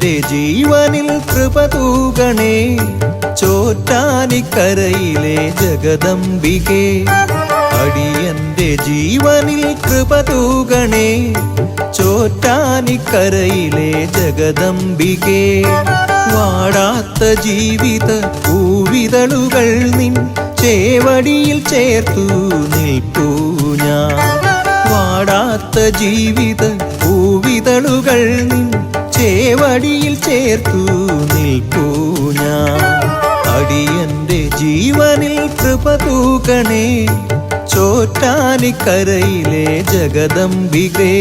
അടിയന്റെ ജീവനിൽ കൃപ തൂകണേ ചോറ്റാനിക്കരയിലെ ജഗദംബികേ. അടിയന്റെ ജീവനിൽ കൃപ തൂകണേ ചോറ്റാനിക്കരയിലെ ജഗദംബികേ. വാടാത്ത ജീവിത പൂവിതളുകൾ നിൻ ചേവടിയിൽ ചേർത്തു നിൽപ്പൂ ഞാൻ. വാടാത്ത ജീവിത പൂവിതളുകൾ നിൻ ചേവടിയിൽ ചേർത്തു നിൽപ്പൂ ഞാൻ. അടിയന്റെ ജീവനിൽ കൃപ തൂകണേ ചോറ്റാനിക്കരയിലെ ജഗദംബികേ.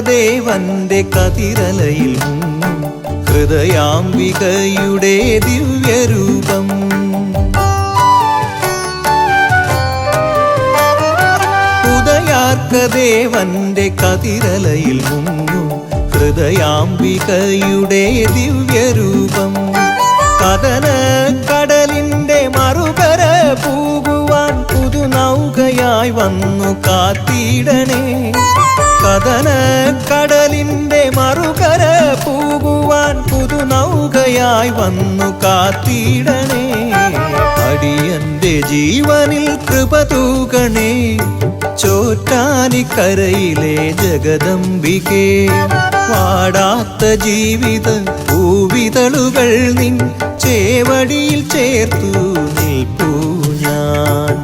ദേവന്റെ കതിരലയിൽ ഹൃദയാംബികയുടെ ദിവ്യരൂപം. ഉദയാർക്കദേവന്റെ കതിരലയിൽ ഹൃദയാംബികയുടെ ദിവ്യരൂപം. കഥന കടലിന്റെ മറുകര പൂകുവാൻ പുതുനൗകയായി വന്നു കാത്തിടണേ. കഥന കടലിന്റെ മറുകര പൂകുവാൻ പുതുനൗകയായി വന്നു കാത്തിടണേ. അടിയന്റെ ജീവനിൽ കൃപ തൂകണേ ചോറ്റാനിക്കരയിലെ ജഗദംബികേ. വാടാത്ത ജീവിത പൂവിതളുകൾ നിൻ ചേവടിയിൽ ചേർത്തു നിൽപ്പൂ ഞാൻ.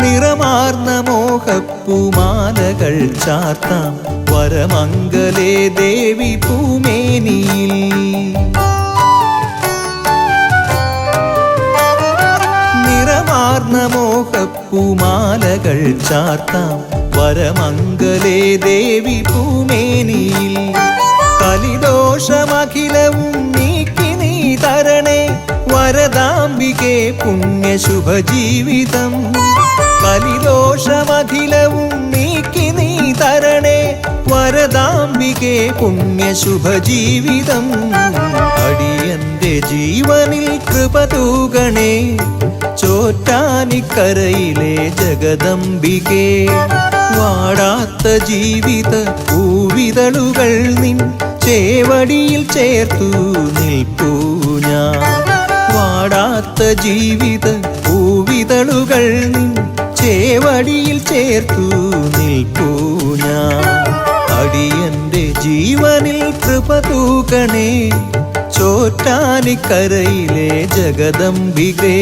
നിറമാർന്ന മോഹപ്പൂമാലകൾ ചാർത്താം വരമംഗലേ ദേവി പൂമേനിയിൽ. നിറമാർന്ന മോഹപ്പൂമാലകൾ ചാർത്താം വരമംഗലേ ദേവി പൂമേനിയിൽ. കലിദോഷമഖിലവും നീക്കി നീ തരണേ വരദാംബികേ പുണ്യശുഭജീവിതം. കലിദോഷമഖിലവും നീക്കി നീ തരണേ വരദാംബികേ പുണ്യശുഭജീവിതം. അടിയന്റെ ജീവനിൽ കൃപ തൂകണേ ചോറ്റാനിക്കരയിലെ ജഗദംബികേ. വാടാത്ത ജീവിത പൂവിതളുകൾ നിൻ ചേവടിയിൽ ചേർത്തു നിൽപ്പൂ ഞാൻ. വാടാത്ത ജീവിത പൂവിതളുകൾ നിൻ ചേവടിയിൽ ചേർത്തു നിൽപ്പൂ ഞാൻ. അടിയന്റെ ജീവനിൽ കൃപ തൂകണേ ചോറ്റാനിക്കരയിലെ ജഗദംബികേ.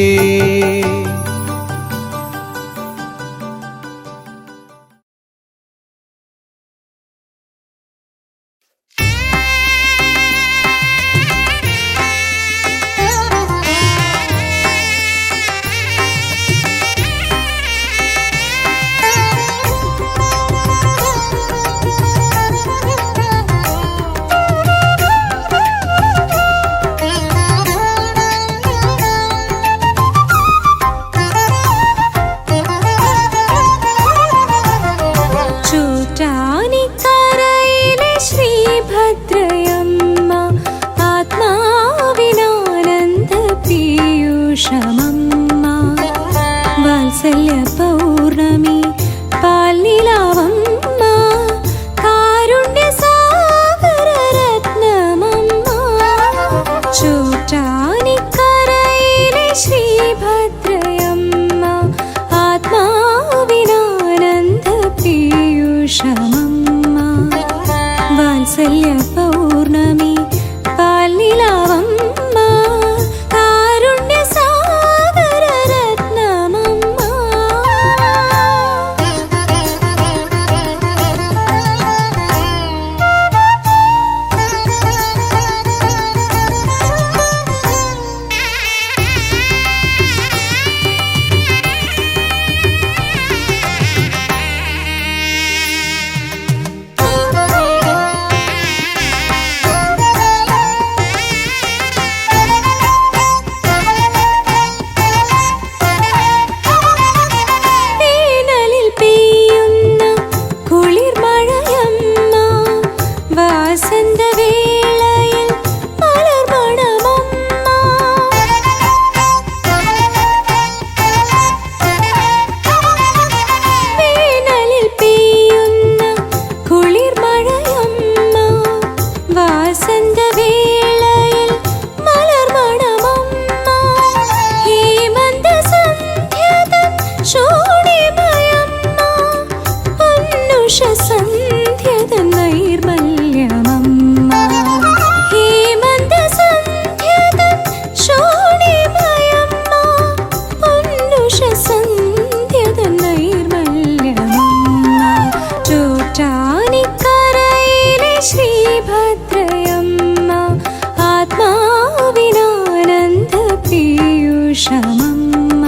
ക്ഷമമ്മ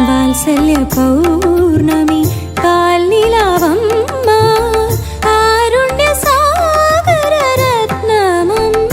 വാത്സല്യ പൗർണമി കാൽനിലാവമ്മ കാരുണ്യ സാഗര രത്നമമ്മ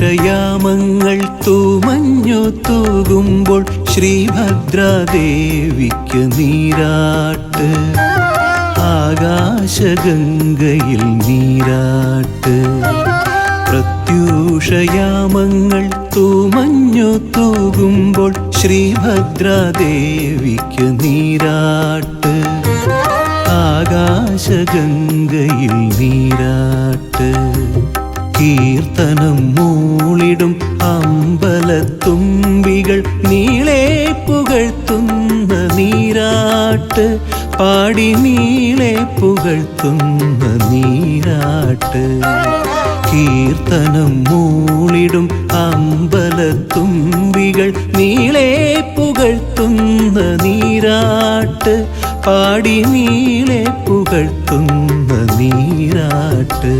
പ്രത്യൂഷയാമങ്ങൾ തൂമഞ്ഞു തൂകുമ്പോൾ ശ്രീഭദ്രാദേവിക്ക് നീരാട്ട് ആകാശഗംഗയിൽ നീരാട്ട് പ്രത്യൂഷയാമങ്ങൾ തൂമഞ്ഞു തൂകുമ്പോൾ ശ്രീഭദ്രാദേവിക്ക് നീരാട്ട് ആകാശഗംഗയിൽ നീരാട്ട് കീർത്തനം മൂളിടും അമ്പലത്തുമ്പികൾ നീളെ പുകഴ്ത്തുന്ന നീരാട്ട് പാടി നീളെ പുകഴ്ത്തുന്ന നീരാട്ട് കീർത്തനം മൂളിടും അമ്പലത്തുമ്പികൾ നീളെ പുകഴ്ത്തുന്ന നീരാട്ട് പാടി നീളെ പുകഴ്ത്തുന്ന നീരാട്ട്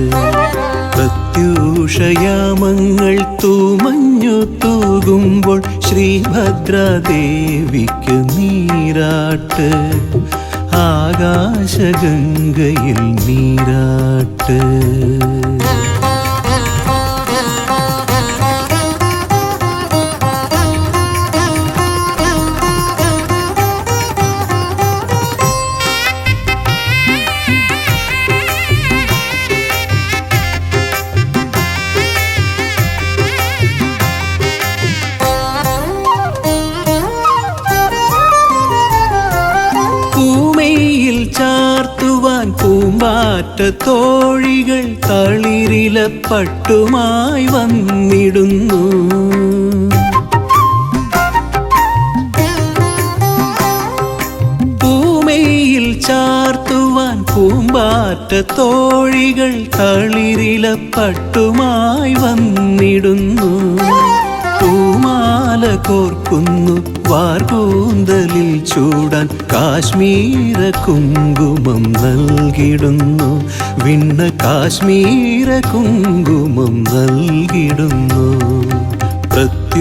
പ്രത്യൂഷയാമങ്ങൾ തൂമഞ്ഞു തൂകുമ്പോൾ ശ്രീഭദ്രാദേവിക്ക് നീരാട്ട് ആകാശഗംഗയിൽ നീരാട്ട് ചാർത്തുവാൻ പൂമ്പാറ്റ തോഴികൾ തളിരില പട്ടുമായി വന്നിടുന്നു പൂമയിൽ ചാർത്തുവാൻ പൂമ്പാറ്റ തോഴികൾ തളിരില പട്ടുമായി വന്നിടുന്നു പൂമാല കോർക്കുന്നു വാർകൂന്തലിൽ ചൂടാൻ കാശ്മീര കുങ്കുമം നൽകിടുന്നു വിണ്ണ കാശ്മീര കുങ്കുമം നൽകിടുന്നു പ്രത്യൂഷയാമങ്ങൾ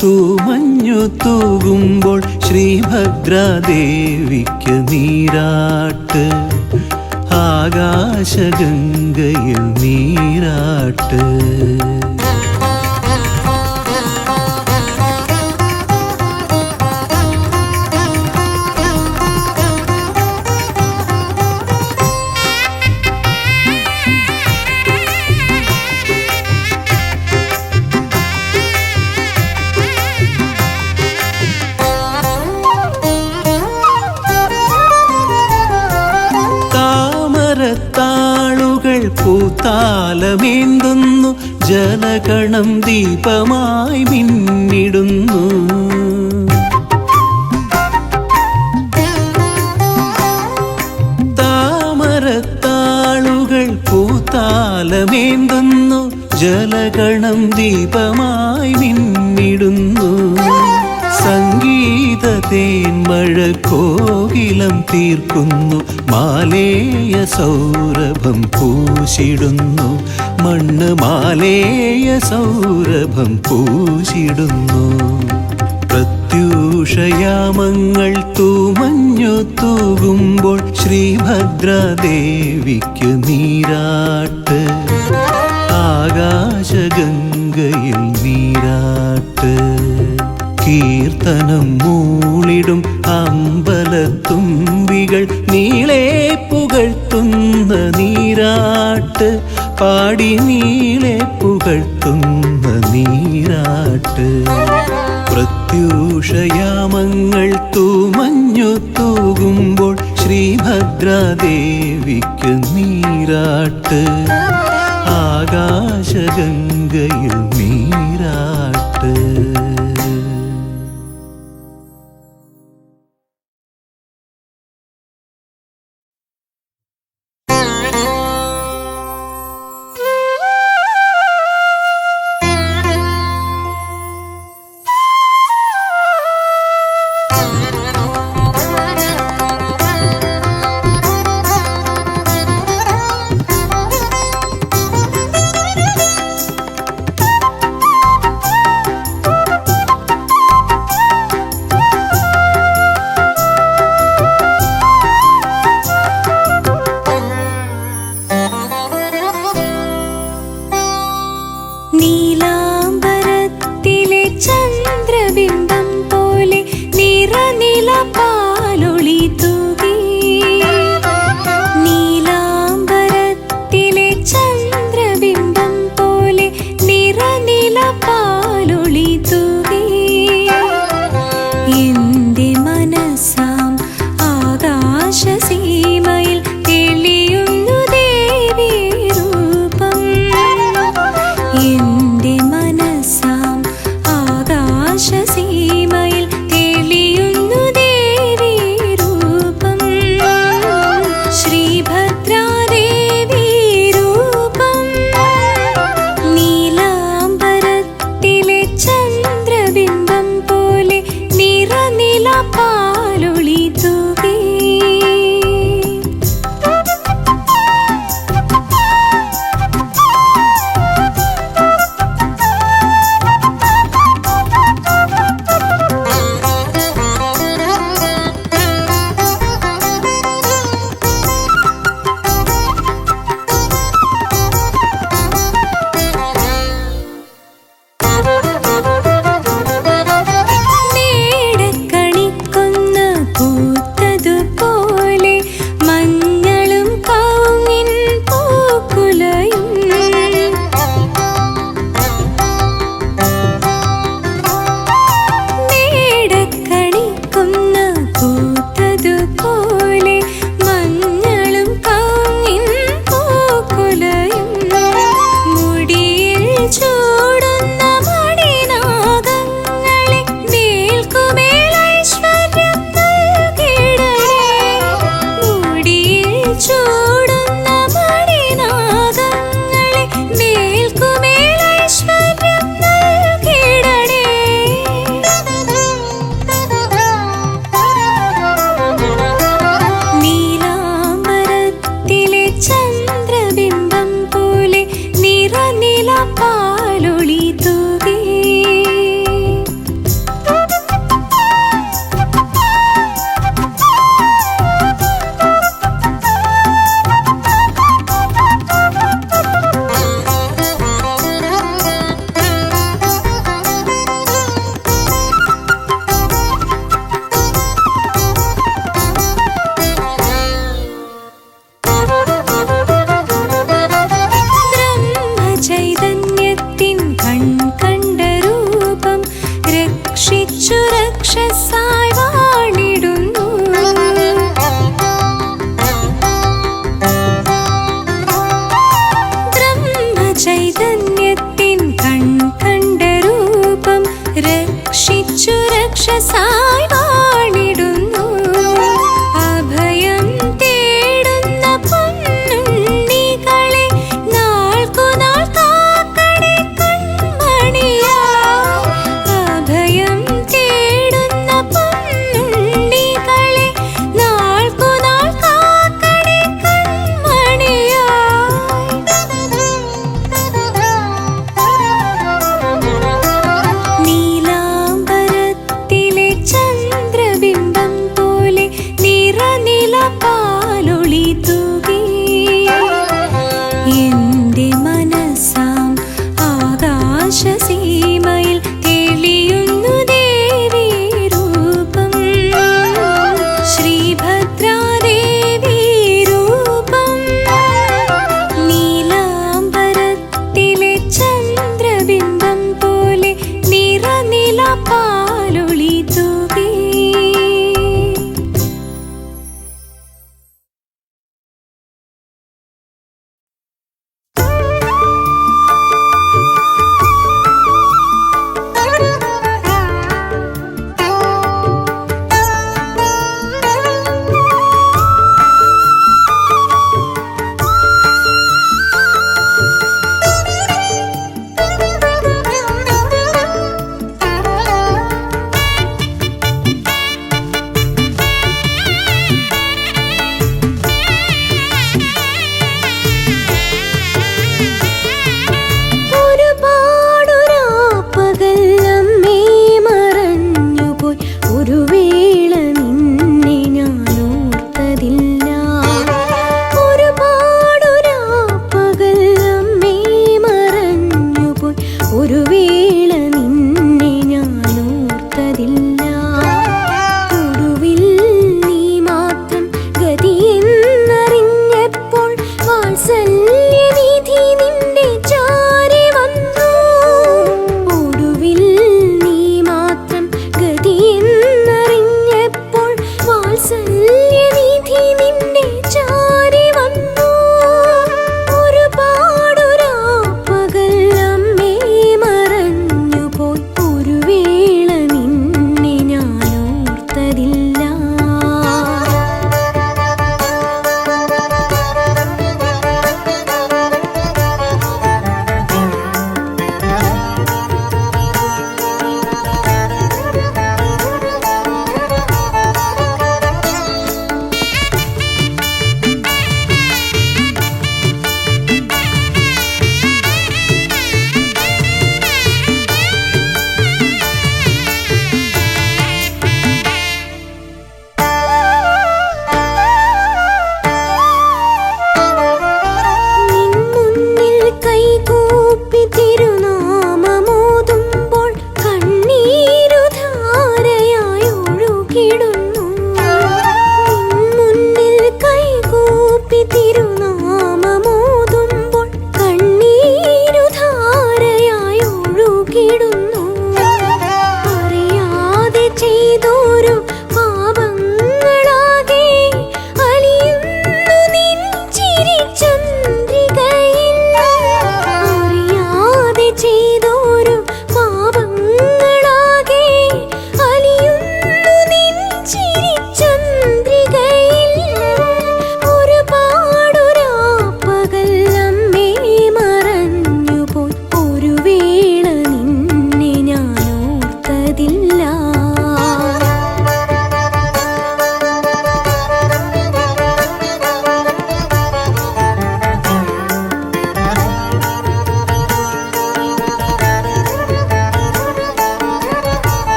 തൂമഞ്ഞു തൂകുമ്പോൾ ശ്രീഭദ്രാദേവിക്ക് നീരാട്ട് ആകാശഗംഗയിൽ നീരാട്ട് താമരത്താളുകൾ പൂത്താലമേന്തുന്നു ജലകണം ദീപമായി മിന്നിടുന്നു താമരത്താളുകൾ പൂത്താലമേന്തുന്നു ജലകണം ദീപമായി മിന്നിടുന്നു സംഗീത തേന്മഴ കോകിലം തീർക്കുന്നു മാലേയ സൗരഭം പൂശിടുന്നു മണ്ണ് മാലേയ സൗരഭം പൂശിടുന്നു പ്രത്യൂഷയാമങ്ങൾ തൂമഞ്ഞു തൂകുമ്പോൾ ശ്രീഭദ്രാദേവിക്ക് നീരാട്ട് ആകാശഗംഗയിൽ നീരാട്ട് കീർത്തനം മൂളിടും അമ്പലത്തുമ്പികൾ നീളെ പുകഴ്ത്തുന്ന നീരാട്ട് പാടി നീളെ പുകഴ്ത്തുന്ന നീരാട്ട് പ്രത്യൂഷയാമങ്ങൾ തൂമഞ്ഞു തൂകുമ്പോൾ ശ്രീഭദ്രാദേവിക്ക് നീരാട്ട് ആകാശഗംഗയിൽ നീരാട്ട്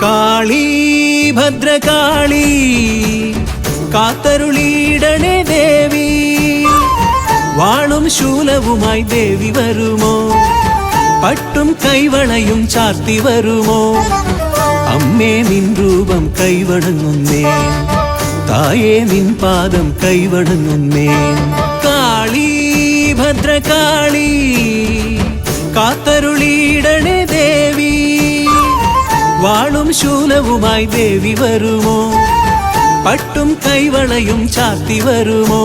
കാളി ഭദ്രകാളി കാത്തരുളിയിടണേ ദേവി, വാളും ശൂലവുമായി ദേവി വരുമോ, പട്ടും കൈവളയും ചാർത്തി വരുമോ, അമ്മേ നിൻ രൂപം കൈവണങ്ങുന്നേ, തായേ നിൻ പാദം കൈവണങ്ങുന്നേ. കാളി ഭദ്രകാളി കാത്തരുളിയിടണേ ദേവി, വാളും ശൂലവുമായി ദേവി വരുമോ, പട്ടും കൈവളയും ചാർത്തി വരുമോ,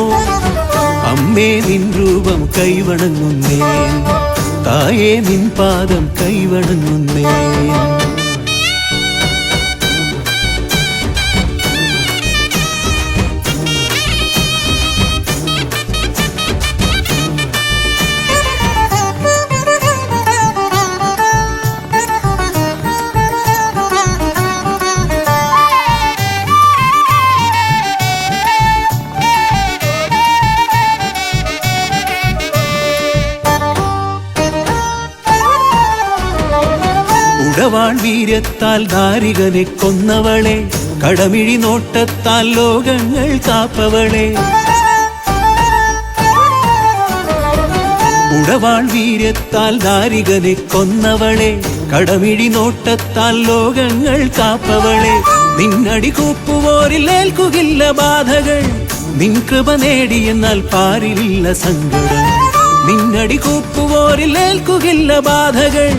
അമ്മേ നിൻ രൂപം കൈവണങ്ങുന്നേ, തായേ നിൻ പാദം കൈവണങ്ങുന്നേ. ഉടവാൾ വീര്യത്താൽ ദാരികനെ കൊന്നവളെ, കടമിഴി നോട്ടത്താൽ ലോകങ്ങൾ കാപ്പവളെ. ഉടവാൾ വീര്യത്താൽ ദാരികനെ കൊന്നവളെ, കടമിഴി നോട്ടത്താൽ ലോകങ്ങൾ കാപ്പവളെ. നിന്നടി കൂപ്പുവോരിൽ ഏൽക്കുകില്ല ബാധകൾ, നിൻ കൃപ നേടിയെന്നാൽ പാരിലില്ല സങ്കടം. നിന്നടി കൂപ്പുവോരിൽ ഏൽക്കുകില്ല ബാധകൾ,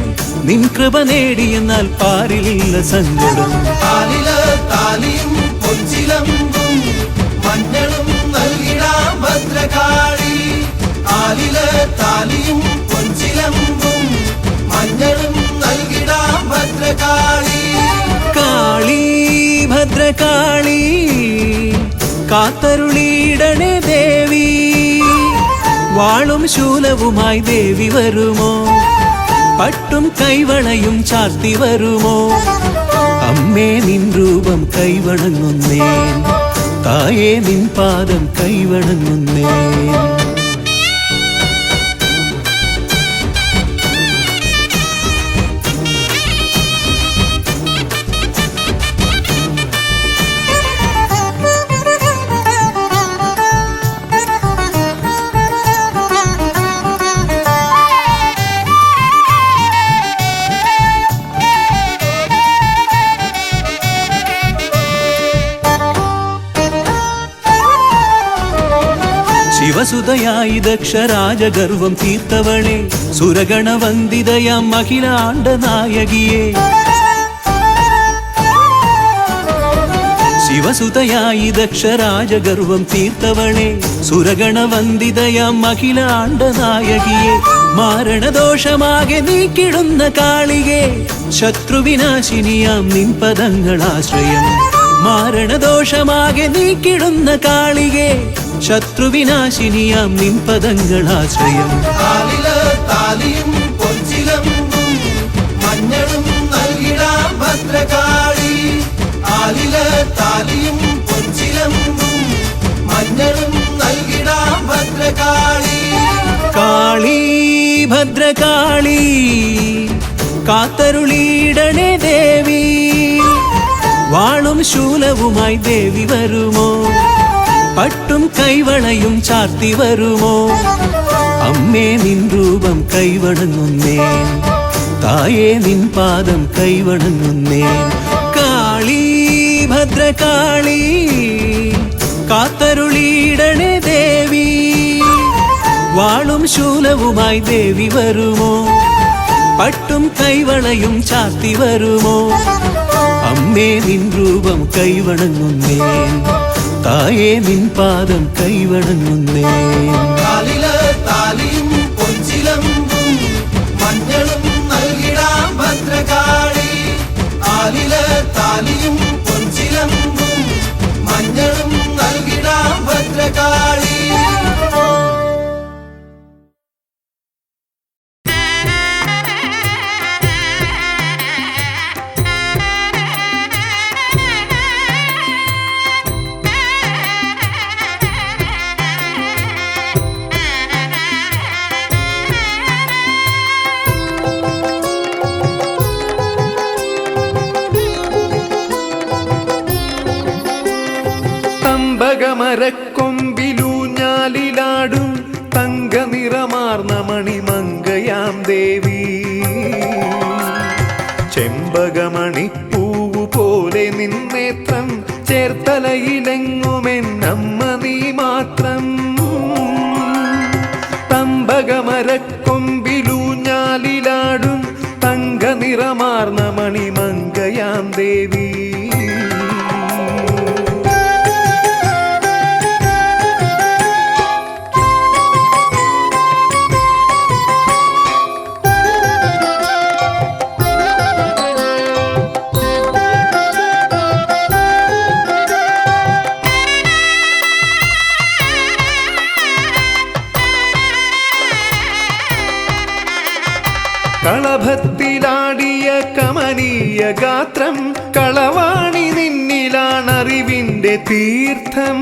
നിൻ കൃപ നേടിയെന്നാൽ പാരിലില്ല സങ്കടം. താലിയും പൊഞ്ചിലമ്പും മഞ്ഞളും നൽകിടാം ഭദ്രകാളി, താലിയും പൊഞ്ചിലമ്പും മഞ്ഞളും നൽകിടാം ഭദ്രകാളി. കാളി ഭദ്രകാളി കാത്തരുളിയിടണേ ദേവി, വാളും ശൂലവുമായി ദേവി വരുമോ, പട്ടും കൈവളയും ചാർത്തി വരുമോ, അമ്മേ നിൻ രൂപം കൈവണങ്ങുന്നേ, തായേ നിൻ പാദം കൈവണങ്ങുന്നേ. ശിവസുതയായി ദക്ഷരാജഗർവം തീർത്തവളെ, സുരഗണവന്ദിതയാം മഹിളാണ്ട നായകിയെ. ശിവസുതയായി ദക്ഷരാജഗർവം തീർത്തവളെ, സുരഗണവന്ദിതയാം മഹിളാണ്ട നായകിയെ. മാരണദോഷമാകെ നീക്കിടുന്ന കാളികെ, ശത്രുവിനാശിനിയാം നിൻ പദങ്ങളാശ്രയം. മാരണദോഷമാകെ നീക്കിടുന്ന കാളികെ, ശത്രുവിനാശിനിയാം നിൻ പദങ്ങളാശ്രയം. താലിയും പൊഞ്ചിലമ്പും മഞ്ഞളും നൽകിടാം ഭദ്രകാളി, താലിയും പൊഞ്ചിലമ്പും മഞ്ഞളും നൽകിടാം ഭദ്രകാളി. കാളി ഭദ്രകാളി കാത്തരുളിയിടണേ ദേവി, വാളും ശൂലവുമായി ദേവി വരുമോ, പട്ടും കൈവളയും ചാർത്തി വരുമോ, അമ്മേ നിൻ രൂപം കൈവണങ്ങുന്നേ, തായേ നിൻ പാദം കൈവണങ്ങുന്നേ. കാളി ഭദ്രകാളി കാത്തരുളിയിടണേ ദേവി, വാളും ശൂലവുമായി ദേവി വരുമോ, പട്ടും കൈവളയും ചാർത്തി വരുമോ, അമ്മേ നിൻ രൂപം കൈവണങ്ങുന്നേ, തായേ നിൻ പാദം കൈവണങ്ങുന്നേ. താലിയും പൊഞ്ചിലമ്പും മഞ്ഞളും നൽകിടാം ഭദ്രകാളി, താലിയും പൊഞ്ചിലമ്പും മഞ്ഞളും നൽകിടാം ഭദ്രകാളി. ചെമ്പകമരക്കൊമ്പിലൂഞ്ഞാലിലാടും തങ്ക നിറമാർന്ന മണിമങ്കയാം ദേവി. ചെമ്പകമണിപ്പൂവു പോലെ നിന്നേത്രം ചേർത്തലയിലെങ്ങുമെന്നമ്മ നീ മാത്രം. തമ്പകമരക്കൊമ്പിലൂഞ്ഞാലിലാടും തങ്ക നിറമാർന്ന മണിമങ്കയാം ദേവി. കളഭത്തിലാടിയ കമനീയ ഗാത്രം കളവാണി നിന്നിലാണറിവിൻ്റെ തീർത്ഥം.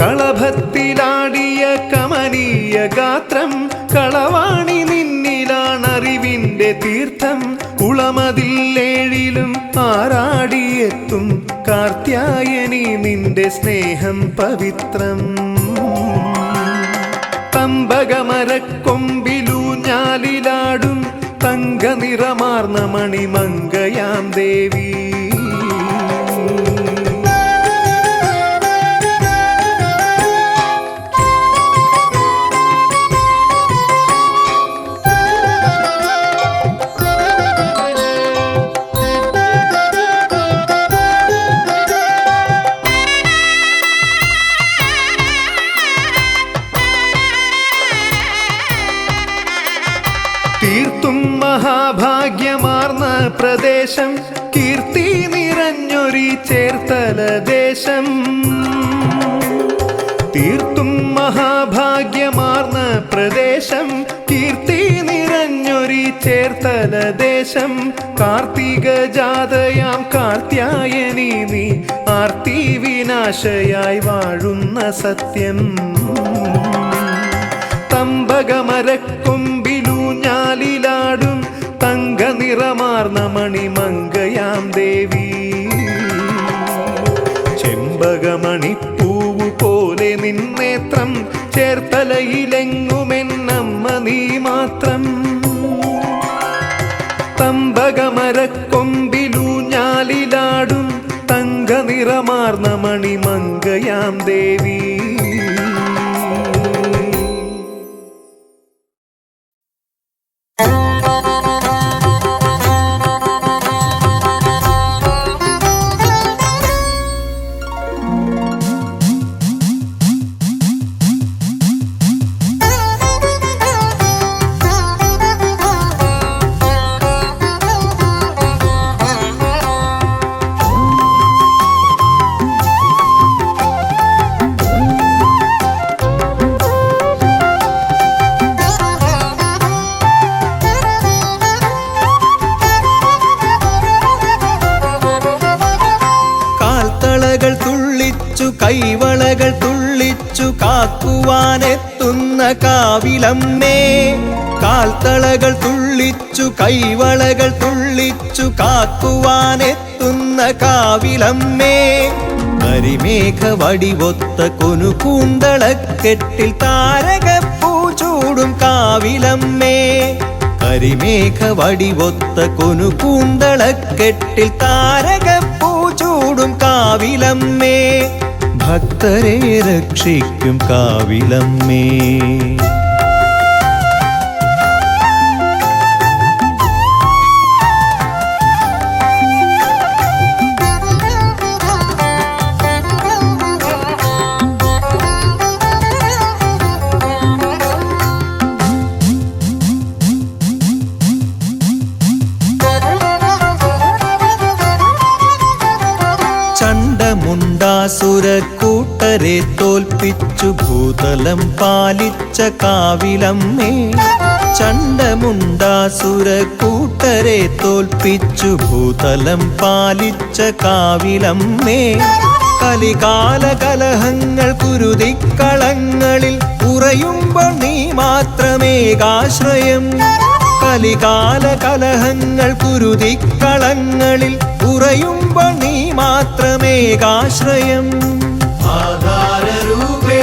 കളഭത്തിലാടിയ കമനീയ ഗാത്രം കളവാണി നിന്നിലാണറിവിൻ്റെ തീർത്ഥം. കുളമതിലേഴിലും ആറാടിയെത്തും കാർത്യായനി നിന്റെ സ്നേഹം പവിത്രം. തമ്പകമരക്കൊമ്പിലൂഞ്ഞാലിലാടും തങ്ക നിറമാർന്ന മണിമങ്കയാം ദേവി. തീർത്തും മഹാഭാഗ്യമാർന്ന പ്രദേശം കീർത്തി നിറഞ്ഞൊരി ചേർത്തല ദേശം. തീർത്തും മഹാഭാഗ്യമാർന്ന പ്രദേശം കീർത്തി നിറഞ്ഞൊരി ചേർത്തല ദേശം. കാർത്തിക ജാതയാം കാർത്യായനി നീ ആർത്തി വിനാശയായി വാഴുന്ന സത്യം. തമ്പകമരക്കൊമ്പിലൂഞ്ഞാലിലാടും തങ്ക നിറമാർന്ന മണിമങ്കയാം ദേവി. ചെമ്പകമണിപ്പൂവു പോലെ നിന്നേത്രം ചേർത്തലയിലെങ്ങുമെന്നമ്മ നീ മാത്രം. തമ്പകമരക്കൊമ്പിലൂഞ്ഞാലിലാടും തങ്ക നിറമാർന്ന മണിമങ്കയാം ദേവി. കൈവളകൾ തുള്ളിച്ചു കാക്കുവാനെത്തുന്ന കാവിലമ്മേ. കാൽത്തളകൾ തുള്ളിച്ചു കൈവളകൾ തുള്ളിച്ചു കാക്കുവാനെത്തുന്ന കാവിലമ്മേ. കരിമേഘ വടിവൊത്ത കൊനുകൂന്തളക്കെട്ടിൽ താരകപ്പൂ ചൂടും കാവിലമ്മേ. കരിമേഘ വടിവൊത്ത കൊനുകൂന്തളക്കെട്ടിൽ താരകപ്പൂ ചൂടും കാവിലമ്മേ. ഭക്തരെ രക്ഷിക്കും കാവിലമ്മേ. ചണ്ഡമുണ്ടാസുരക്കൂട്ടരെ തോൽപ്പിച്ചു ഭൂതലം പാലിച്ച കാവിലമ്മേ. ചണ്ഡമുണ്ടാസുരക്കൂട്ടരെ തോൽപ്പിച്ചു ഭൂതലം പാലിച്ച കാവിലമ്മേ. കലികാല കലഹങ്ങൾ കുരുതിക്കളങ്ങളിൽ ഉറയുമ്പോൾ നീ മാത്രമേകാശ്രയം. കലികാല കലഹങ്ങൾ കുരുതിക്കളങ്ങളിൽ ഉറയുമ്പോൾ നീ മാത്രമേകാശ്രയം. ആധാരരൂപേ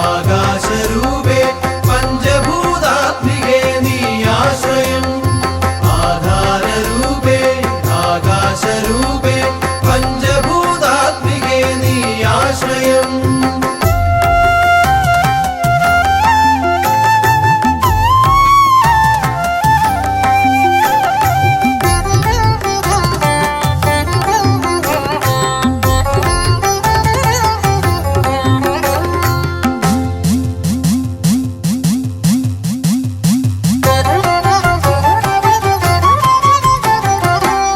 ആകാശരൂപേ പഞ്ചഭൂതാത്മികേ നീ ആശ്രയം. ആധാരരൂപേ ആകാശരൂപേ പഞ്ചഭൂതാത്മികേ നീ ആശ്രയം.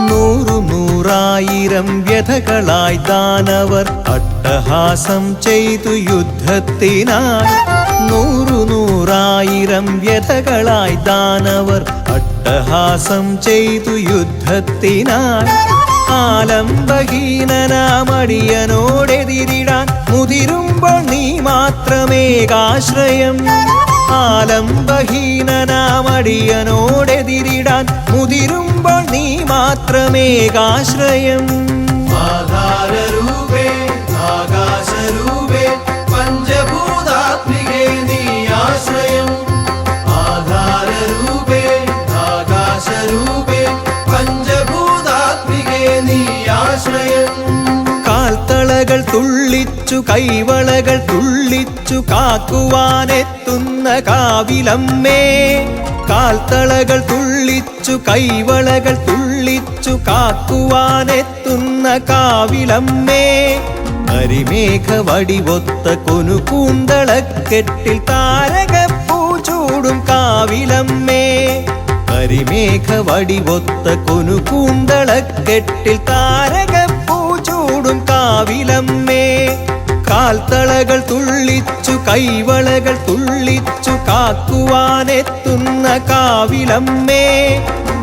നൂറായിരം വ്യഥകളായി ദാനവർ അട്ടഹാസം ചെയ്തു യുദ്ധത്തിനായി. നൂറായിരം വ്യഥകളായി ദാനവർ അട്ടഹാസം ചെയ്തു യുദ്ധത്തിനായി. ആലംബഹീനനാമടിയനോടെതിരിടാൻ മുതിരുമ്പോൾ നീ മാത്രമേകാശ്രയം. ആലംബഹീനനാമടിയനോടെതിരിടാൻ മുതിരുമ്പോൾ നീ മാത്രമേകാശ്രയം. ആധാരരൂപേ ആകാശരൂപേ പഞ്ചഭൂതാത്മികേ നീ ആശ്രയം. ആധാരരൂപേ ആകാശരൂപേ പഞ്ചഭൂതാത്മികേ നീ ആശ്രയം. കാൽത്തളകൾ തുള്ളിച്ചു കൈവളകൾ തുള്ളിച്ചു കാക്കുവാനെത്തുന്ന കാവിലമ്മേ. കാൽത്തളകൾ തുള്ളിച്ചു കൈവളകൾ തുള്ളിച്ചു കാക്കുവാനെത്തുന്ന കാവിലമ്മേ. കരിമേഘ വടിവൊത്ത കൊനുകൂന്തളക്കെട്ടിൽ താരകപ്പൂ ചൂടും കാവിലമ്മേ. കരിമേഘ വടിവൊത്ത കൊനുകൂന്തളക്കെട്ടിൽ താരകപ്പൂ ചൂടും കാവിലമ്മേ. കാൽത്തളകൾ തുള്ളിച്ചു കൈവളകൾ തുള്ളിച്ചു കാക്കുവാനെത്തുന്ന കാവിലമ്മേ.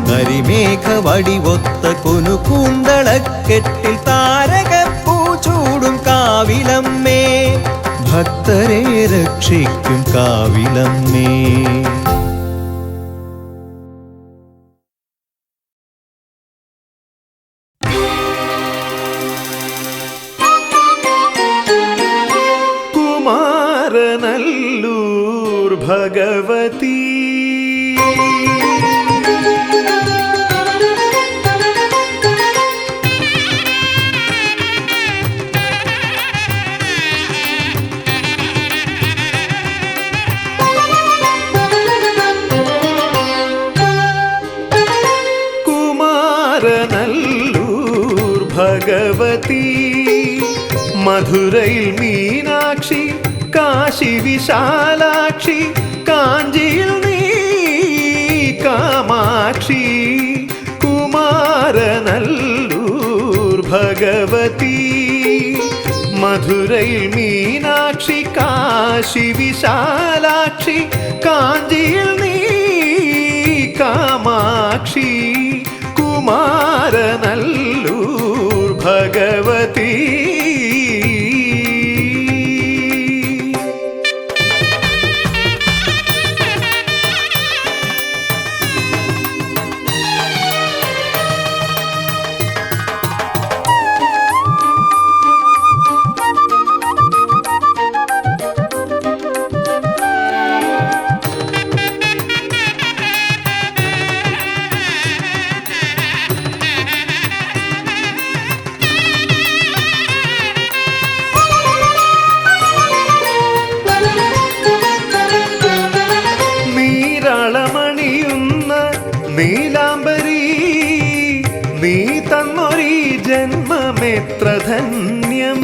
കരിമേഘ വടിവൊത്ത കൊനുകൂന്തളക്കെട്ടിൽ താരകപ്പൂ ചൂടും കാവിലമ്മേ. ഭക്തരെ രക്ഷിക്കും കാവിലമ്മേ. കുമാരനല്ലൂർ ഭഗവതി കുമാരനല്ലൂർ ഭഗവതി മധുരയിൽ മീനാക്ഷി കാശി വിശാലാക്ഷി കാഞ്ചിയിൽ നീ കാമാക്ഷി. കുമാരനല്ലൂർ ഭഗവതി മധുരയിൽ മീനാക്ഷി കാശി വിശാലാക്ഷി കാഞ്ചിയിൽ നീ കാമാക്ഷി. കുമാരനല്ലൂർ ഭഗവതി നീലാംബരി നീ തന്നൊരീ ജന്മമെത്ര ധന്യം.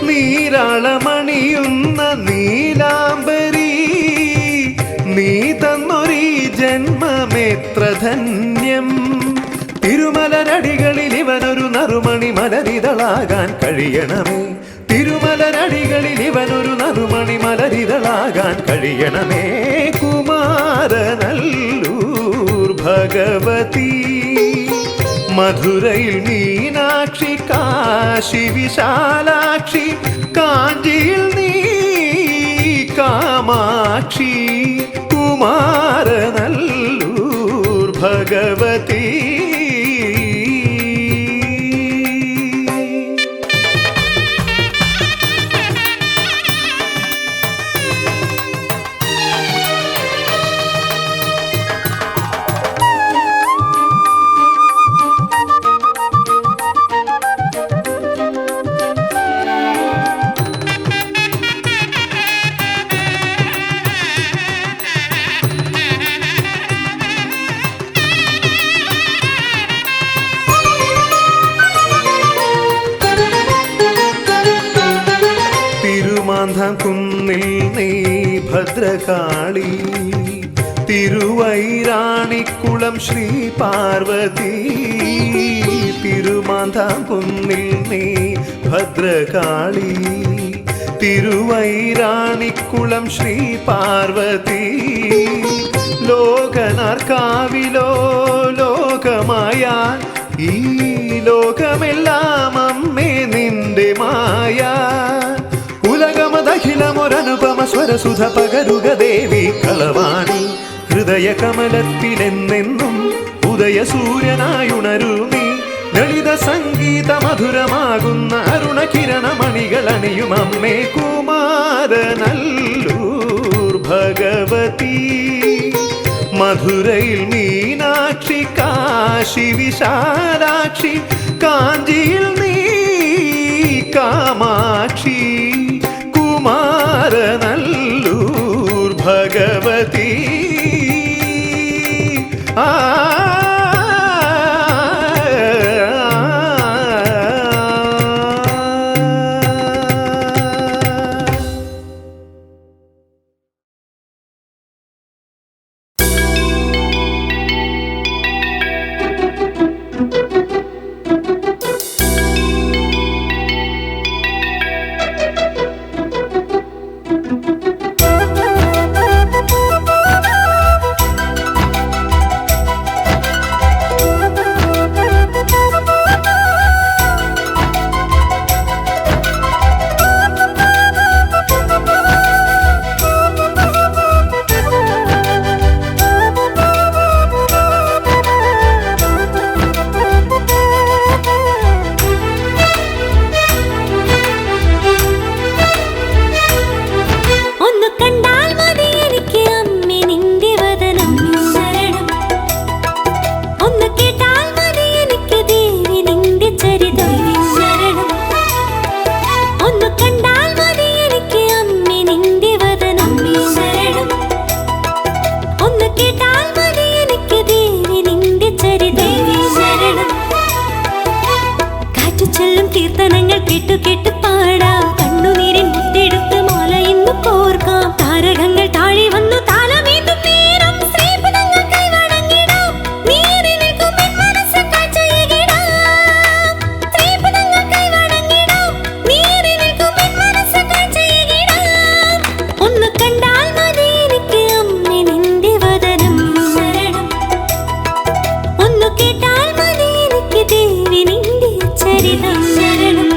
നീരാളമണിയുന്ന നീലാംബരി നീ തന്നൊരീ ജന്മമെത്ര ധന്യം. തിരുമലരടികളിൽ ഇവനൊരു നറുമണി മലരിതളാകാൻ കഴിയണമേ. തിരുമലരടികളിൽ ഇവനൊരു നറുമണി മലരിതളാകാൻ കഴിയണമേ. കുമാരനല്ലൂർ ഭഗവതി മധുരയിൽ മീനാക്ഷി കാശി വിശാലാക്ഷി കാഞ്ചിയിൽ നീ കാമാക്ഷി. കുമാരനല്ലൂർ ഭഗവതി. കുന്നിൽ നീ ഭദ്രകാളി, തിരുവൈരാണിക്കുളം ശ്രീ പാർവതി. തിരുമാന്താംകുന്നിൽ നീ ഭദ്രകാളി, തിരുവൈരാണിക്കുളം ശ്രീ പാർവതി. ലോകനാർക്കാവിലോ ലോകമായ ഈ ലോകമെല്ലാം അമ്മേ നിന്റെ മായ. ഉലകമതഖിലമൊരനുപമ സ്വരസുധ പകരുക ദേവി കളവാണി. ഹൃദയ കമലത്തിലെന്നെന്നും ഉദയസൂര്യനായുണരുമീ. ലളിത സംഗീത മധുരമാകുന്ന അരുണകിരണമണികളണിയും അമ്മേ കുമാരനല്ലൂർ ഭഗവതി. മധുരയിൽ മീനാക്ഷി, കാശി വിശാലാക്ഷി, കാഞ്ചിയിൽ നീ കാമാക്ഷി. കുമാരനല്ലൂർ ഭഗവതി. ആ കീർത്തനങ്ങൾ കേട്ടു കേട്ടു പാടാം. കണ്ണുനീരിൻ മുത്തെടുത്ത് മാല ഇന്ന് കോർക്കാം. താരകങ്ങൾ താഴെ വന്നു താലമേന്തും നേരം ശ്രീപദങ്ങൾ കൈവണങ്ങിടാം. നീറി നിൽക്കും എൻ മനസ്സ് കാഴ്ചയേകിടാം. ശ്രീപദങ്ങൾ കൈവണങ്ങിടാം. നീറി നിൽക്കും എൻ മനസ്സ് കാഴ്ചയേകിടാം. ഒന്ന് കണ്ടാൽ മതി എനിക്ക് അമ്മേ നിന്റെ വദനം ശരണം. ഒന്ന് കേട്ടാൽ മതി എനിക്ക് ദേവി നിന്റെ ചരിതം ശരണം.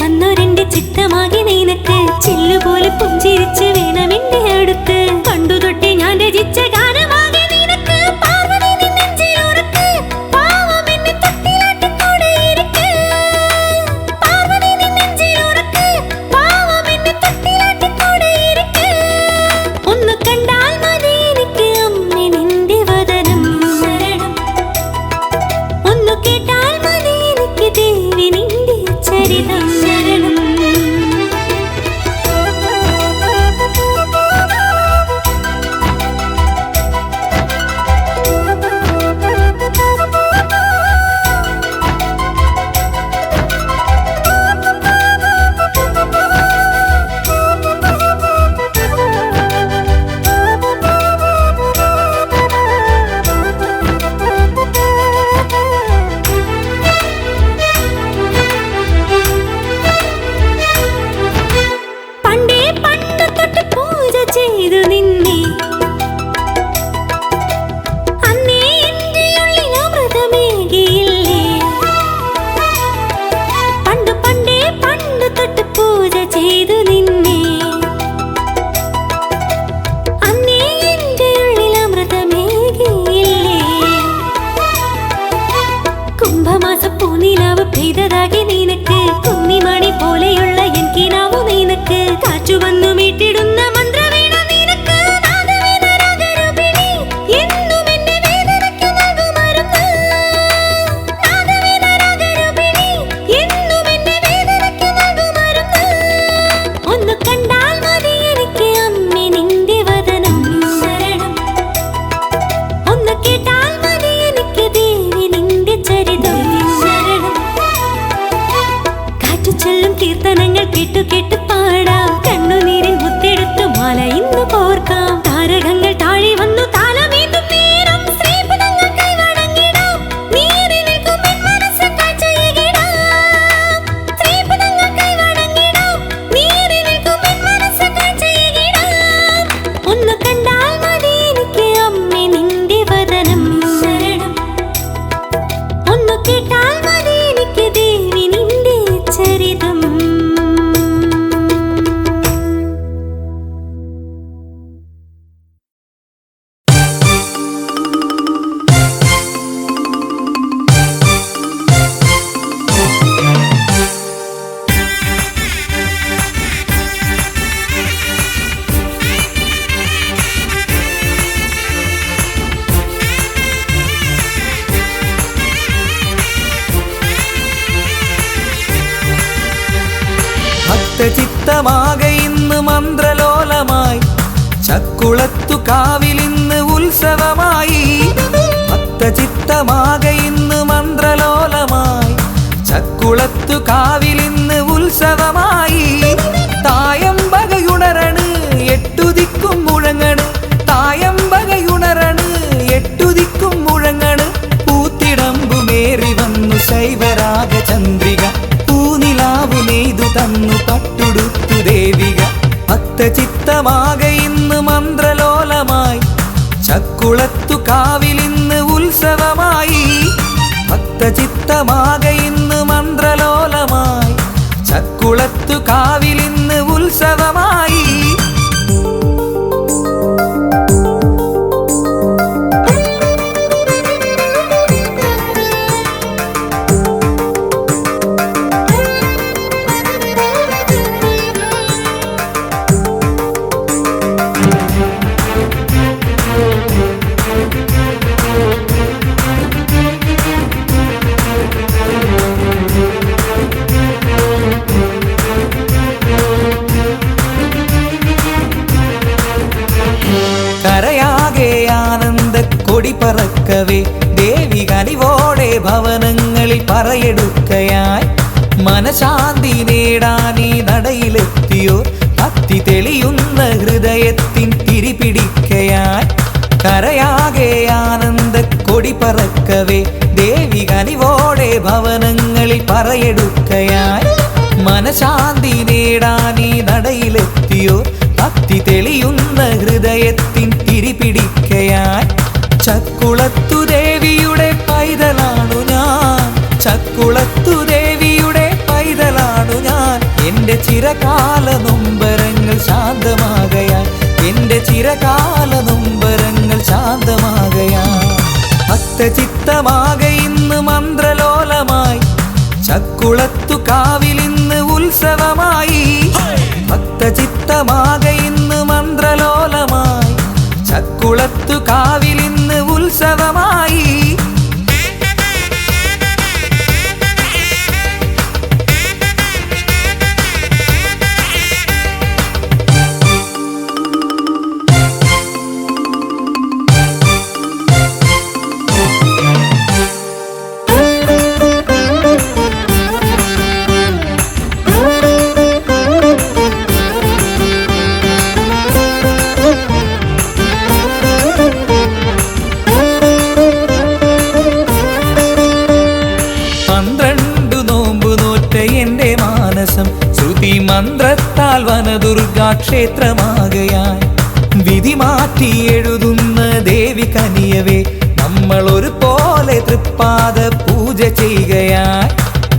വന്നൊരെന്റെ ചിത്തമാകെ നിനക്ക് ചില്ലുപോലെ പുഞ്ചിരിച്ച് വേണം എന്റെ അടുത്ത്. പണ്ടു തൊട്ടേ ഞാൻ രചിച്ച ഗാനമാകെ നിനക്ക്. പാർവതി നിൻ നെഞ്ചിലുറക്ക്. പാവം എന്നെ തൊട്ടിലാട്ടി കൂടെയിരിക്ക്. പാർവതി നിൻ നെഞ്ചിലുറക്ക്. പാവം എന്നെ തൊട്ടിലാട്ടി കൂടെയിരിക്ക്. ഒന്ന് കണ്ടാൽ മതി എനിക്ക് അമ്മേ മണി പോലെയുള്ള എൻ കിനാവു നിനക്ക് കാറ്റു വന്നു മീട്ടിടുന്ന മന്ത്രവീണ നിനക്ക് നാദവേദ രാഗരൂപിണി എന്നും എന്നെ വേദനയ്ക്ക് നൽകുമരുന്ന് നാദവേദ രാഗരൂപിണി എന്നും എന്നെ വേദനയ്ക്ക് നൽകുമരുന്ന് ഒന്ന് കണ്ടാൽ മതി എനിക്ക് അമ്മേ നിന്റെ വദനം ശരണം ഒന്ന് കേട്ടാൽ മതി എനിക്ക് ദേവി നിന്റെ ചരിതം ശരണം കാറ്റു ചൊല്ലും കീർത്തനങ്ങൾ കേട്ടു കേട്ടു പാടാം കണ്ണുനീരിൽ മുത്തെടുത്തു മാല ഇന്ന് കോർക്കാം താരകങ്ങൾ താഴെ വന്നു താലമേന്തും നേരം ശ്രീപദങ്ങൾ കൈവണങ്ങിടാം നീറി നിൽക്കും എൻ മനസ്സ് കാഴ്ചയേകിടാം ശ്രീപദങ്ങൾ കൈവണങ്ങിടാം നീറി നിൽക്കും എൻ മനസ്സ് കാഴ്ചയേകിടാം ഒന്ന് കണ്ടാൽ മതി എനിക്ക് അമ്മേ നിന്റെ വദനം ശരണം ഒന്ന് കേട്ടാൽ മതി എനിക്ക് ദേവി നിന്റെ ചരിതം ഭക്തചിത്തമാകെ ഇന്ന് മന്ത്രലോലമായി ചക്കുളത്തു കാവിലിന്ന് ഉത്സവമായി ഭക്തചിത്തമാകെ ഇന്ന് മന്ത്രലോലമായി ചക്കുളത്തു കാവിലിന്ന് ഉത്സവമായി തായമ്പകയുണരണ് എട്ടുദിക്കും മുഴങ്ങണ് തായമ്പകയുണരണ് എട്ടുദിക്കും മുഴങ്ങണ് പൂത്തിടമ്പുമേറി വന്നു ശൈവരാഗ ചന്ദ്രിക പൂനിലാവു നെയ്തു തന്നു പട്ടുടുത്തു ദേവിക ഭക്തചിത്തമാകെ ഇന്ന് മന്ത്രലോലമായി ചക്കുളത്തു കാവിലിന്ന് ഉത്സവമായി ഭക്തചിത്തമാകെ ഇന്ന് മന്ത്രലോലമായി ചക്കുളത്തു കാവിലിന്ന് ഉത്സവമായി കരയാകെ ആനന്ദ കൊടി പറക്കവേ ദേവി കനിവോടെ ഭവനങ്ങളിൽ പറയെടുക്കയായി മനശാന്തി നേടാനീ നടയിലെത്തിയോ കത്തി തെളിയുന്ന ഹൃദയത്തിൻ തിരിപിടിക്കയായി കരയാകെ ആനന്ദ കൊടി പറക്കവേ ദേവി കനിവോടെ ഭവനങ്ങളിൽ പറയെടുക്കയായി മനശാന്തി നേടാനീ നടയിലെത്തിയോ കത്തി തെളിയുന്ന ഹൃദയത്തിൻ തിരിപിടിക്കയായി ചക്കുളത്തു ദേവിയുടെ പൈതലാണു ഞാൻ ചക്കുളത്തു ദേവിയുടെ പൈതലാണു ഞാൻ എന്റെ ചിരകാല നൊമ്പരങ്ങൾ ശാന്തമാകയാൽ എന്റെ ചിരകാല നൊമ്പരങ്ങൾ ശാന്തമാകയാൽ ഭക്തചിത്തമാകെ ഇന്ന് മന്ത്രലോലമായി ചക്കുളത്തു കാവിലിന്ന് ഉത്സവമായി ഭക്തചിത്തമാകെ ഇന്ന് മന്ത്രലോലമായി ചക്കുളത്തു കാവിലിന്ന് ഉത്സവമായി ശ്രുതി മന്ത്രത്താൽ വനദുർഗാക്ഷേത്രമാകയായി വിധി മാറ്റി എഴുതുന്ന ദേവി കനിയവേ നമ്മൾ ഒരു പോലെ തൃപ്പാദ പൂജ ചെയ്യുകയായി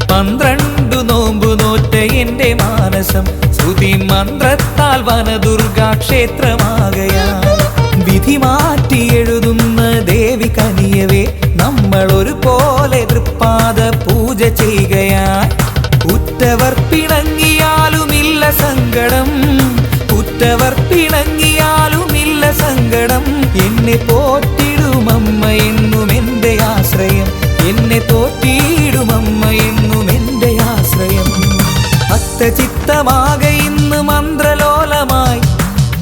12 നോമ്പു നോറ്റ എന്റെ മാനസം ശ്രുതി മന്ത്രത്താൽ വനദുർഗാക്ഷേത്രമാകയായി വിധി മാറ്റി എഴുതുന്ന ദേവി കനിയവേ നമ്മൾ ഒരു പോലെ തൃപ്പാദ പൂജ ചെയ്യുകയായി ഉറ്റവർ പിണ അവർ പിണങ്ങിയാലുമില്ല സങ്കടം. എന്നെ പോറ്റിടുമമ്മ എന്നും എൻ്റെ ആശ്രയം, എന്നെ പോറ്റിയിടുമമ്മ എന്നും എൻ്റെ ആശ്രയം. ഭക്തചിത്തമാകെ ഇന്ന് മന്ത്രലോലമായി,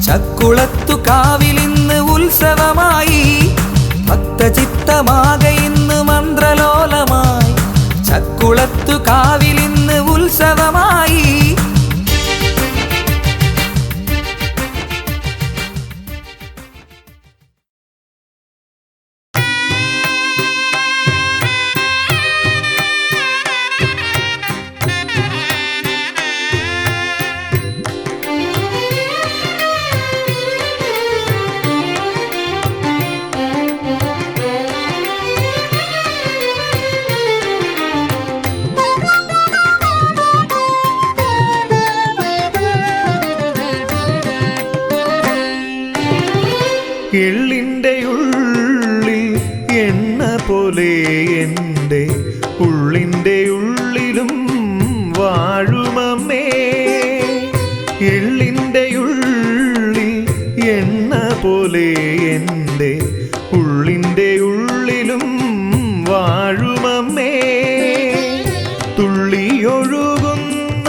ചക്കുളത്തു കാവിലിന്ന് ഉത്സവമായി. ഭക്തചിത്തമാകെ ഇന്ന് മന്ത്രലോലമായി, ചക്കുളത്തു കാവിലിന്ന് ഉത്സവമായി. എള്ളിൻ്റെ ഉള്ളിൽ എണ്ണ പോലെ എൻ്റെ ഉള്ളിൻ്റെ ഉള്ളിലും വാഴുമമ്മേ. എള്ളിൻ്റെ ഉള്ളിൽ എണ്ണ പോലെ എൻ്റെ ഉള്ളിൻ്റെ ഉള്ളിലും വാഴുമമ്മേ. തുള്ളിയൊഴുകുന്ന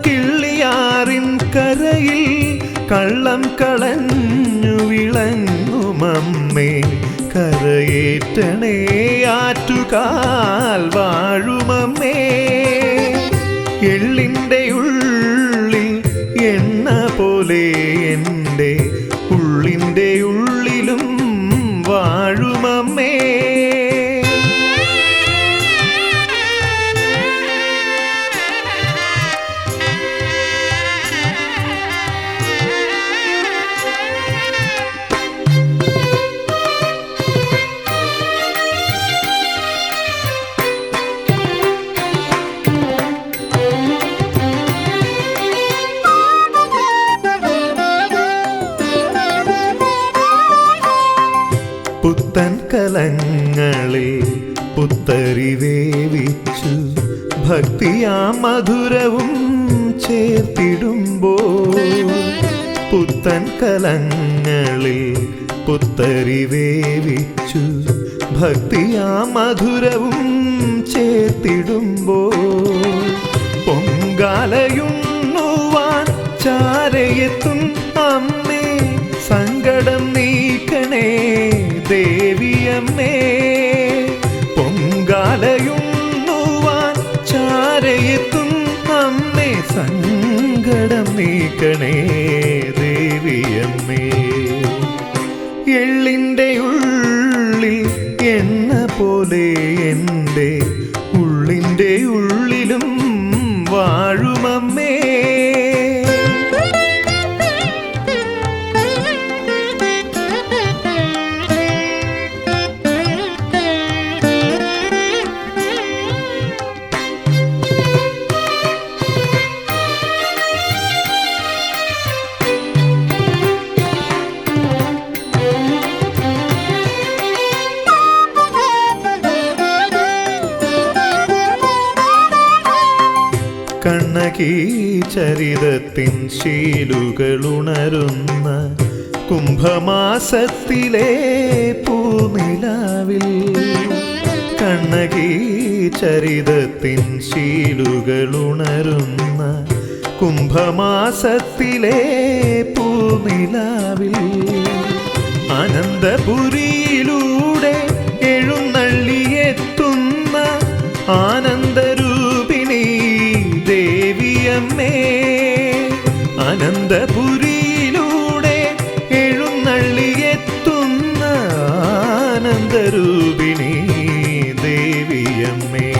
കിള്ളിയാറിൻ കരയിൽ കള്ളം കളഞ്ഞു വിളങ്ങുമമ്മേ. കരയേറ്റണേ ആറ്റുകാൽ വാഴുമമ്മേ. എള്ളിൻ്റെ ഉള്ളിൽ എണ്ണ പോലെ എൻ്റെ ഉള്ളിൻ്റെ ഉള്ളിലും വാഴുമമ്മേ. പുത്തൻ കലങ്ങളിൽ പുത്തരി വേവിച്ചു ഭക്തിയാ മധുരവും ചേർത്തിടുമ്പോൾ. പുത്തൻ കലങ്ങളിൽ പുത്തരി വേവിച്ചു ഭക്തിയാ മധുരവും ചേർത്തിടുമ്പോൾ. പൊങ്കാലയുണ്ണുവാൻ ചാരയെത്തും അമ്മേ, സങ്കടം നീക്കണേ ദേവിയമ്മേ. പൊങ്കാലയുണ്ണുവാൻ ചാരയെത്തും അമ്മേ, സങ്കടം നീക്കണേ ദേവിയമ്മേ. എള്ളിൻ്റെ ഉള്ളിൽ എണ്ണ പോലെ എൻ്റെ ഉള്ളിൻ്റെ ഉള്ളിലും വാഴുമമ്മേ. കണ്ണകി ചരിതത്തിൻ ശീലുകളുണരുന്ന കുംഭമാസത്തിലെ പൂനിലാവിൽ. കണ്ണകി ചരിതത്തിൻ ശീലുകളുണരുന്ന കുംഭമാസത്തിലെ പൂനിലാവിൽ. അനന്തപുരിയിലൂടെ എഴുന്നള്ളിയെത്തുന്ന ആനന്ദരൂപിണി ദേവിയമ്മേ. അനന്തപുരിയിലൂടെ എഴുന്നള്ളിയെത്തുന്ന ആനന്ദരൂപിണി ദേവിയമ്മേ.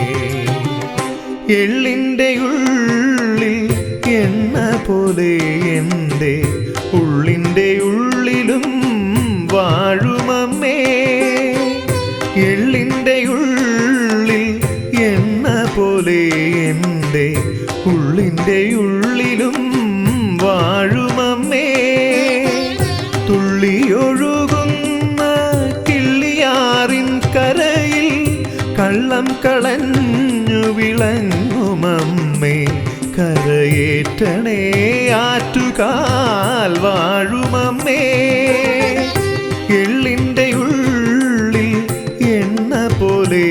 എള്ളിൻ്റെ ഉള്ളിൽ എണ്ണ പോലെ എൻ്റെ ഉള്ളിൻ്റെ ഉള്ളിലും വാഴുമമ്മേ. എള്ളിൻ്റെ ഉള്ളിൽ എണ്ണ പോലെ എൻ്റെ ഉള്ളിൻ്റെ ഉള്ളിലും വാഴുമമ്മേ. തുള്ളിയൊഴുകുന്ന കിള്ളിയാറിൻ കരയിൽ കള്ളം കളഞ്ഞു വിളങ്ങുമമ്മേ. കരയേറ്റണേ ആറ്റു ആറ്റുകാൽ വാഴുമമ്മേ എള്ളിൻ്റെ ഉള്ളിൽ എണ്ണ പോലെ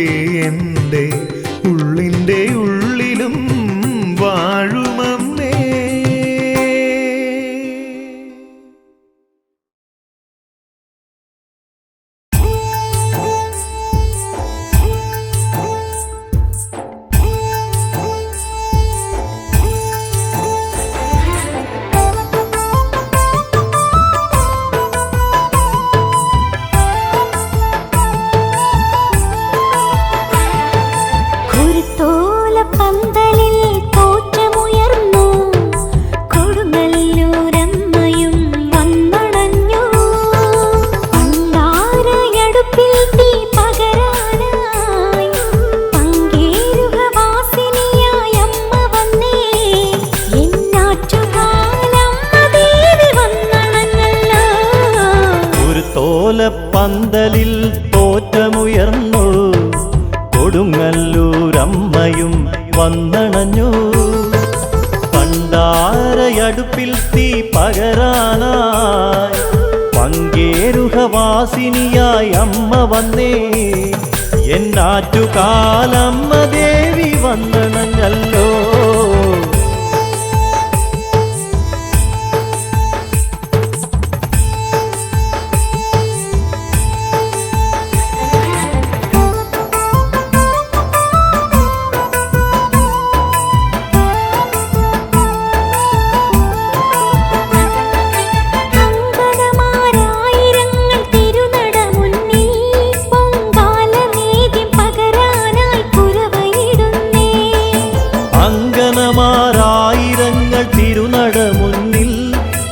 എൻ്റെ ഉള്ളിൻ്റെ ഉള്ളിലും വാഴുമമ്മേ. പന്തലിൽ തോറ്റമുയർന്നു കൊടുങ്ങല്ലൂരമ്മയും വന്നണഞ്ഞു. പണ്ടാരയടുപ്പിൽ തീ പകരാനായി പങ്കേരുഹവാസിനിയായ അമ്മ വന്നേ. എന്നാറ്റുകാലമ്മ ദേവി വന്നണഞ്ഞല്ലോ. ഒരു തോലപ്പന്തലിൽ തോറ്റമുയർന്നു കൊടുങ്ങല്ലൂരമ്മയും വന്നണഞ്ഞു. പണ്ടാരയടുപ്പിൽ തീ പകരാനായി പങ്കേരുഹവാസിനിയായി അമ്മ വന്നേ. എന്നാറ്റുകാലമ്മ ദേവി വന്നണഞ്ഞല്ലോ.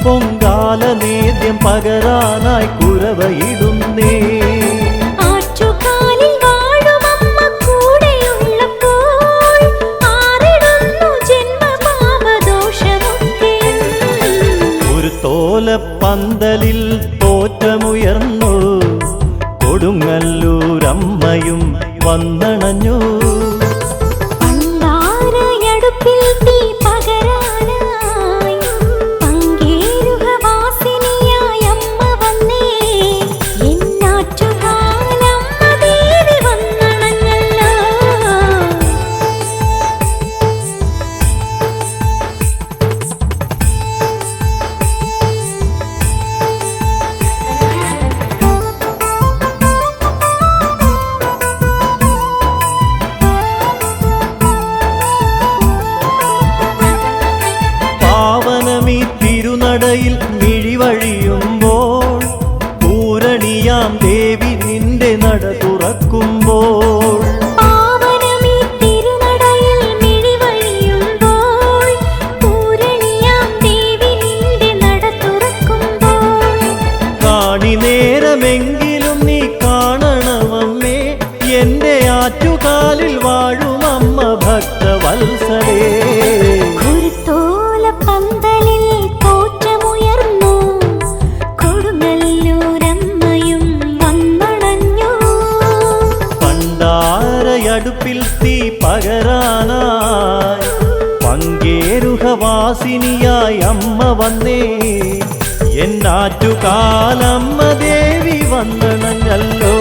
പൊങ്കാലനേദ്യം പകരാനായി കുരവയിടുന്നേ. ആറ്റുകാലിൽ വാഴുമമ്മ കൂടെയുള്ളപ്പോൾ ആറിടുന്നു ജന്മപാപദോഷമൊക്കെ. ഒരു തോലപ്പന്തലിൽ തോറ്റമുയർന്നു കൊടുങ്ങല്ലൂരമ്മയും വന്നണഞ്ഞു. പണ്ടാരയടുപ്പിൽ തീ പകരാനായി പങ്കേരുഹവാസിനിയായ അമ്മ വന്നേ. എന്നാറ്റുകാലമ്മ ദേവി വന്നണഞ്ഞല്ലോ. പാവനമീ തിരുനടയിൽ മിഴിവഴിയുമ്പോൾ പൂരണിയാം ദേവി നിന്റെ നട തുറക്കുമ്പോൾ. പാവനമീ തിരുനടയിൽ മിഴിവഴിയുമ്പോൾ പൂരണിയാം ദേവി നിന്റെ നട തുറക്കുമ്പോൾ. കാണി നേരമെങ്കിലും നീ കാണണമമ്മേ എന്റെ ആറ്റുകാലിൽ വാഴുമമ്മ ഭക്തവത്സലേ. പന്തലിൽ തോറ്റമുയർന്നു കൊടുങ്ങല്ലൂരമ്മയും വന്നണഞ്ഞു. പണ്ടാരയടുപ്പിൽ തീ പകരാനായി പങ്കേരുഹവാസിനിയായി അമ്മ വന്നേ. എന്നാറ്റുകാലമ്മ ദേവി വന്നണഞ്ഞല്ലോ.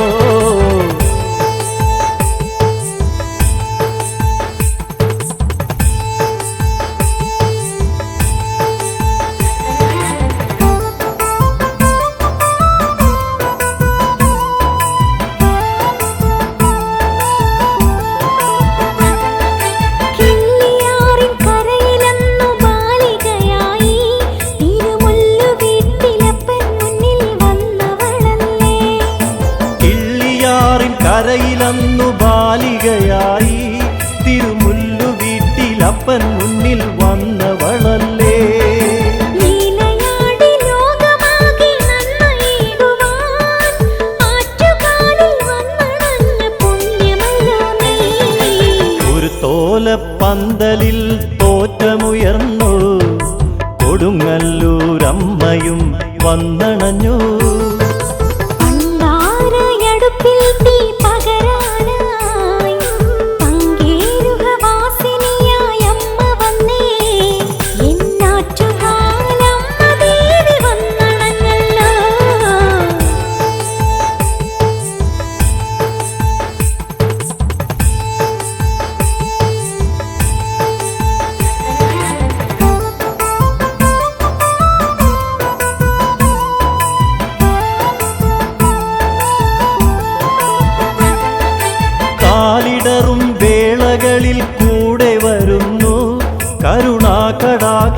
കിള്ളിയാറിൻ കരയിലന്നു ബാലികയായി തിരുമുല്ലു വീട്ടിലപ്പൻ മുന്നിൽ വന്നവളല്ലേ. കിള്ളിയാറിൻ കരയിലന്നു ബാലികയായി തിരുമുല്ലു വീട്ടിലപ്പൻ മുന്നിൽ വന്നവളല്ലേ. ലീലയാടി ലോകമാകെ നന്മയേകുവാൻ ആറ്റുകാലിൽ വന്നണഞ്ഞ പുണ്യമല്ലോ നീ. ഒരു തോലപ്പന്തലിൽ തോറ്റമുയർന്നു കൊടുങ്ങല്ലൂരമ്മയും വന്നണഞ്ഞു. പണ്ടാരയടുപ്പിൽ തീ പകരാനായി പങ്കേരുഹവാസിനിയായ അമ്മ വന്നേ. എന്നാറ്റുകാലമ്മ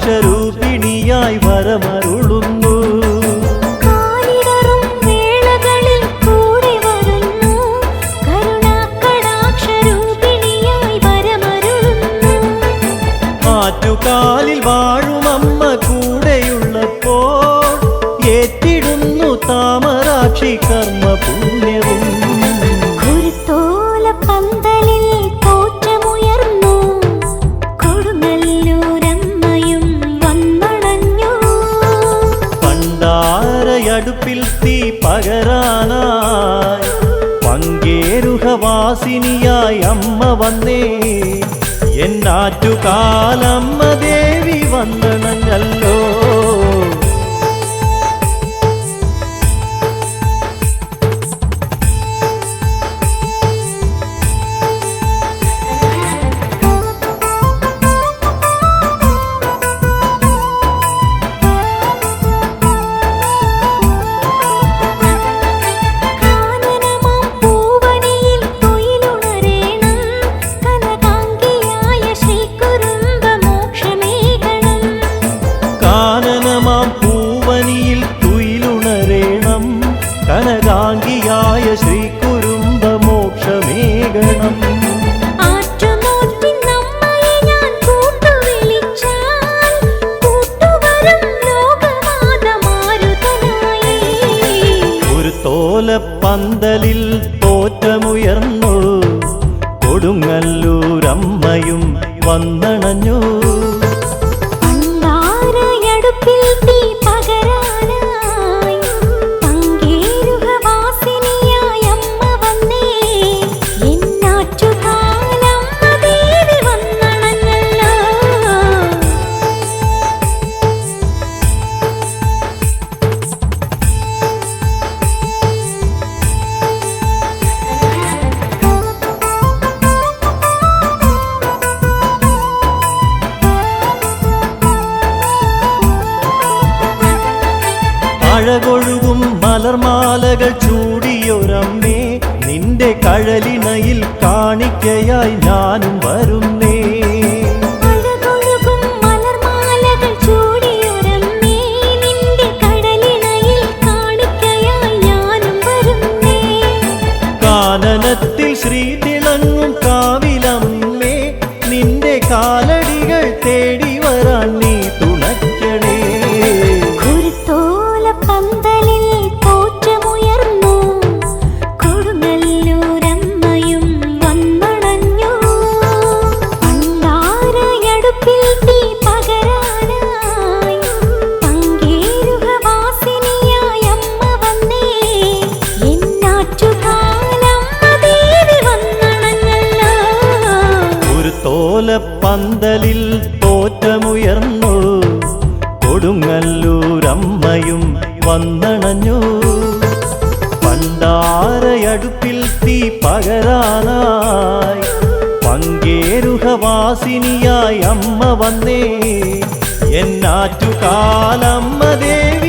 കടാക്ഷരൂപിണിയായി വരമരുളുന്നു. കാലിടറും വേളകളിൽ കൂടെ വരുന്നു കരുണാകടാക്ഷരൂപിണിയായി വരമരുളുന്നു. ആറ്റുകാലിൽ വാഴുമമ്മ കൂടെയുള്ളപ്പോൾ ഏറ്റിടുന്നു താമരാക്ഷി കർമ്മ പുണ്യവും. കുരുത്തോല പന്തലിൽ തോറ്റമുയർന്നു കൊടുങ്ങല്ലൂരമ്മയും വന്നണഞ്ഞു. പണ്ടാരയടുപ്പിൽ തീ പകരാനായി പങ്കേരുഹവാസിനിയായി അമ്മ വന്നേ. എന്നാറ്റുകാലമ്മ ദേവി വന്നണഞ്ഞല്ലോ. കാനനമാം പൂവനിയിൽ തൊയിലുണരേണം കനകാംഗിയായ ശ്രീകുറുമ്പമോക്ഷമേകണം. കാനനമാം പൂവനിയിൽ തുയിലുണരേണം കനകാംഗിയായ ശ്രീകുരുംബ മോക്ഷമേകണം. ആറ്റുനോറ്റിൻ നമ്മയെ ഞാൻ കൂട്ടുവിളിച്ചാൽ കൂട്ടുവരും ലോകമാത മാരുതനായി. ഒരു തോലപ്പന്തലിൽ തോറ്റമുയർന്നു കൊടുങ്ങല്ലൂരമ്മയും വന്നണഞ്ഞു. പണ്ടാരയടുപ്പിൽ തീ പകരാനായി പങ്കേരുഹവാസിനിയായി അമ്മ വന്നേ. എന്നാറ്റുകാലമ്മ ദേവി വന്നണഞ്ഞല്ലോ. അഴകൊഴുകും മലർമാലകൾ ചൂടിയൊരമ്മേ, നിന്റെ കഴലിണയിൽ കാണിക്കയായി ഞാനും വരുന്നേ. അഴകൊഴുകും മലർമാലകൾ ചൂടിയൊരമ്മേ, നിന്റെ കടലിണയിൽ കാണിക്കയായി ഞാനും വരുന്നേ. കാനനത്തിൽ ശ്രീ തിളങ്ങും കാവിലമ്മേ, നിന്റെ കാലടികൾ തേടി വരാൻ നീ തുണയ്ക്കണേ. കുരുത്തോല പന്തലിൽ തോറ്റമുയർന്നു കൊടുങ്ങല്ലൂരമ്മയും വന്നണഞ്ഞു. പണ്ടാരയടുപ്പിൽ തീ പകരാനായി പങ്കേരുഹവാസിനിയായി അമ്മ വന്നേ. എന്നാറ്റുകാലമ്മ ദേവി വന്നണഞ്ഞല്ലോ. ഒരു തോലപ്പന്തലിൽ തോറ്റമുയർന്നു കൊടുങ്ങല്ലൂരമ്മയും വന്നണഞ്ഞു. പണ്ടാരയടുപ്പിൽ തീ പകരാനായി പങ്കേരുഹവാസിനിയായി അമ്മ വന്നേ. എന്നാറ്റുകാലമ്മ ദേവി